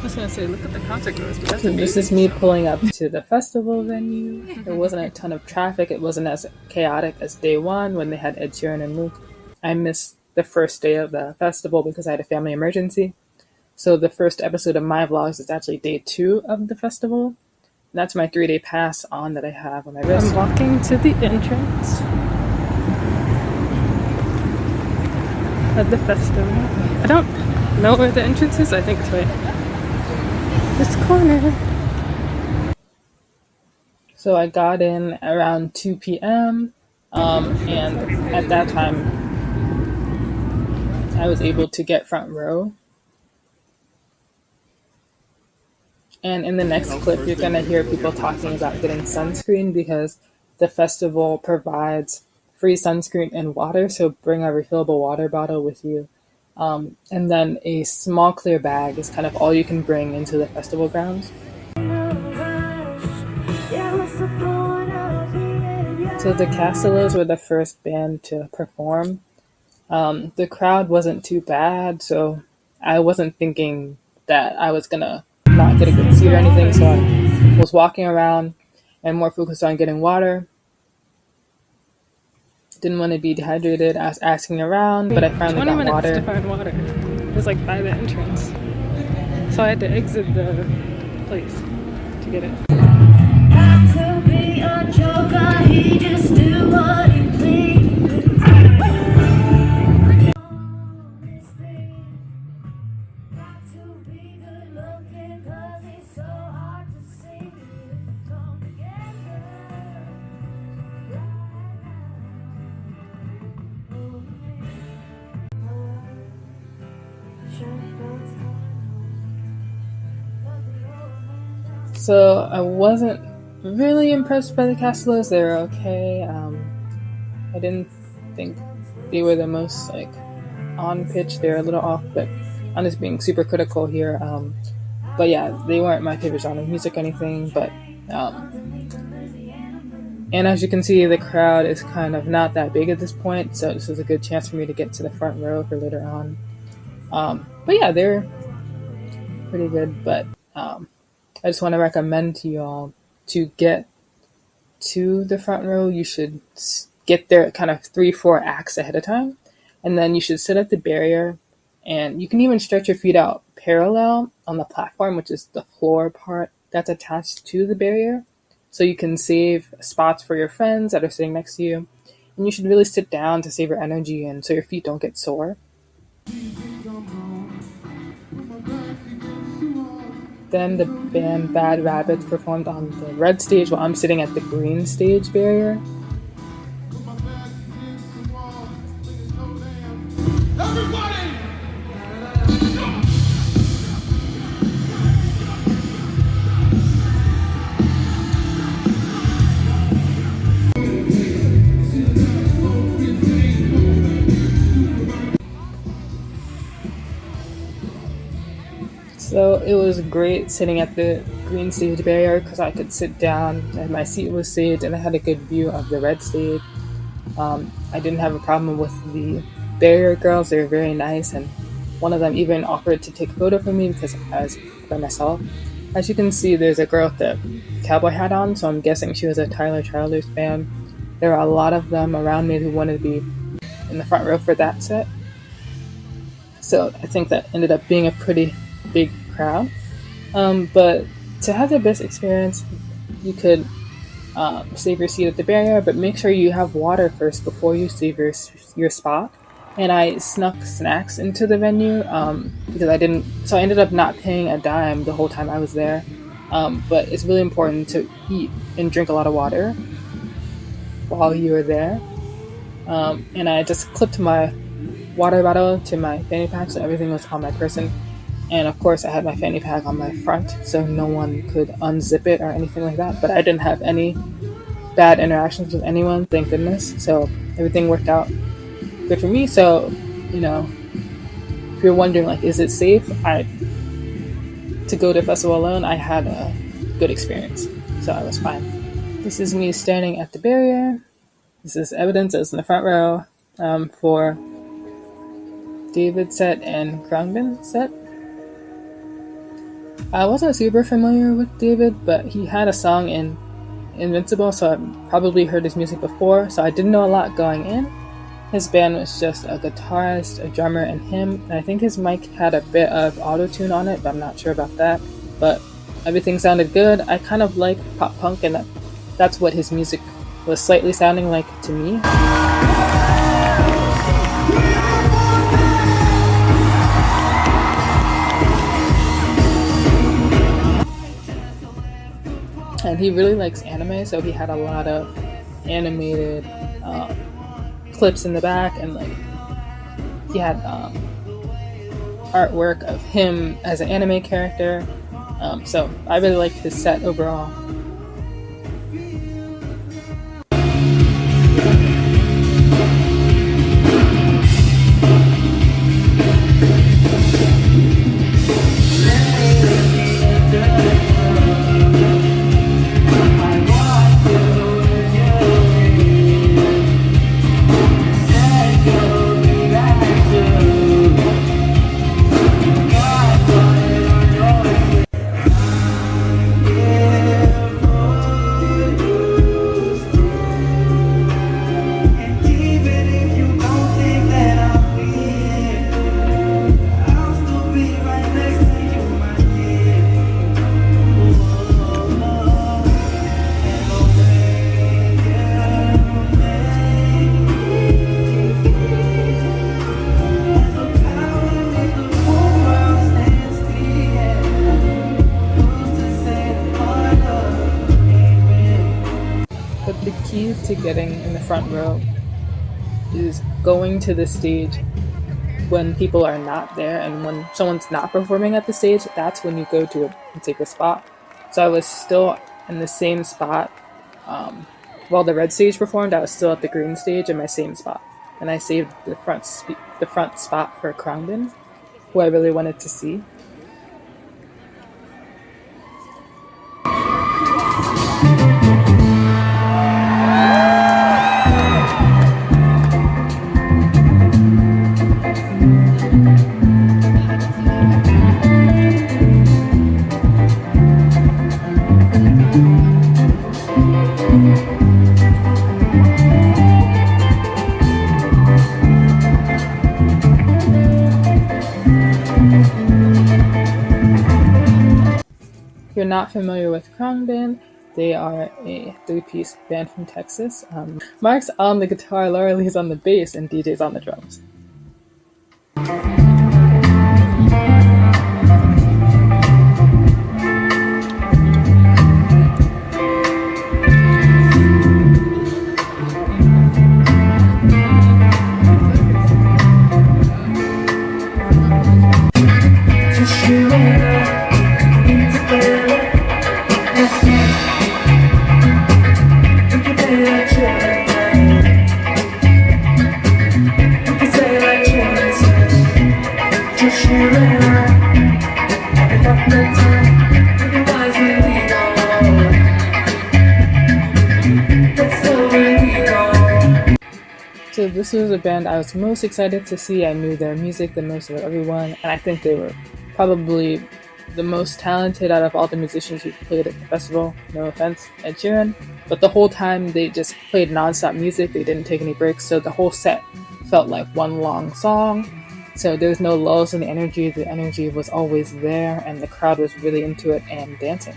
was gonna say, look at the concert goers. But that's So this is amazing. me pulling up to the festival venue. There wasn't a ton of traffic. It wasn't as chaotic as day one when they had Ed Sheeran and Luke. I missed the first day of the festival because I had a family emergency. So the first episode of my vlogs is actually day 2 of the festival. And that's my 3-day pass on that I have on my wrist. I'm walking to the entrance of the festival. I don't know where the entrance is. I think it's right this corner. So I got in around 2 p.m. And at that time, I was able to get front row. And in the next clip, you're going to hear people talking about getting sunscreen because the festival provides free sunscreen and water. So bring a refillable water bottle with you. And then a small clear bag is kind of all you can bring into the festival grounds. So the Castellos were the first band to perform. The crowd wasn't too bad, so I wasn't thinking that I was gonna not get a good seat or anything, so I was walking around and more focused on getting water. Didn't want to be dehydrated. I was asking around, but I finally 20 got minutes water. to find water. It was like by the entrance. So I had to exit the place to get it. To be a joker, he just do what he please. Got to be good looking, 'cause he's so hard to see. Come together So I wasn't really impressed by the Castellos. They were okay. I didn't think they were the most like on pitch. They're a little off, but I'm just being super critical here. But yeah, they weren't my favorite genre of music or anything. But and as you can see, the crowd is kind of not that big at this point, so this was a good chance for me to get to the front row for later on. But yeah, they're pretty good. But I just want to recommend to you all to get to the front row. You should get there kind of 3-4 acts ahead of time, and then you should sit at the barrier, and you can even stretch your feet out parallel on the platform, which is the floor part that's attached to the barrier, so you can save spots for your friends that are sitting next to you. And you should really sit down to save your energy and so your feet don't get sore. Then the band Bad Rabbits performed on the red stage while I'm sitting at the green stage barrier. So it was great sitting at the green stage barrier because I could sit down and my seat was saved and I had a good view of the red stage. I didn't have a problem with the barrier girls. They were very nice, and one of them even offered to take a photo for me because I was by myself. As you can see, there's a girl with a cowboy hat on, so I'm guessing she was a Tyler Childers fan. There were a lot of them around me who wanted to be in the front row for that set. So I think that ended up being a pretty big crowd. But to have the best experience, you could save your seat at the barrier, but make sure you have water first before you save your spot. And I snuck snacks into the venue because I ended up not paying a dime the whole time I was there. But it's really important to eat and drink a lot of water while you were there. And I just clipped my water bottle to my fanny pack, so everything was on my person. And of course, I had my fanny pack on my front, so no one could unzip it or anything like that. But I didn't have any bad interactions with anyone, thank goodness. So everything worked out good for me. So, if you're wondering, like, is it safe? To go to a festival alone, I had a good experience, so I was fine. This is me standing at the barrier. This is evidence that was in the front row for David's set and Khruangbin's set. I wasn't super familiar with David, but he had a song in Invincible, so I probably heard his music before, so I didn't know a lot going in. His band was just a guitarist, a drummer, and him, and I think his mic had a bit of auto-tune on it, but I'm not sure about that. But everything sounded good. I kind of like pop punk, and that's what his music was slightly sounding like to me. And he really likes anime, so he had a lot of animated clips in the back, and like he had artwork of him as an anime character. So I really liked his set overall. But the key to getting in the front row is going to the stage when people are not there, and when someone's not performing at the stage, that's when you go to and take a spot. So I was still in the same spot while the red stage performed. I was still at the green stage in my same spot, and I saved the front spot for Krongdon, who I really wanted to see. If you're not familiar with Krongdon, they are a three-piece band from Texas. Mark's on the guitar, Laura Lee's on the bass, and DJ's on the drums. So this was a band I was most excited to see. I knew their music the most of everyone, and I think they were probably the most talented out of all the musicians who played at the festival. No offense, Ed Sheeran. But the whole time they just played non-stop music. They didn't take any breaks, so the whole set felt like one long song. So there was no lulls in the energy. The energy was always there, and the crowd was really into it and dancing.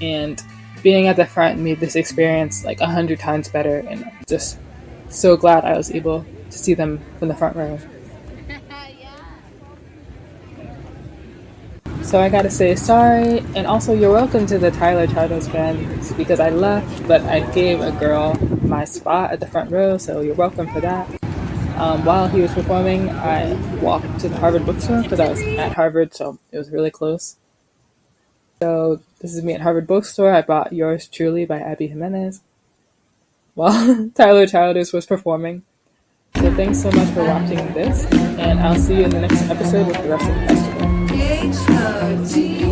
And being at the front made this experience like 100 times better, and just so glad I was able to see them from the front row. So I gotta say sorry, and also you're welcome to the Tyler Childs band, because I left, but I gave a girl my spot at the front row, so you're welcome for that. While he was performing, I walked to the Harvard bookstore because I was at Harvard, so it was really close. So this is me at Harvard bookstore. I bought Yours Truly by Abby Jimenez while Tyler Childs was performing. So thanks so much for watching this, and I'll see you in the next episode with the rest of the festival. H-O-T-T-O-G-O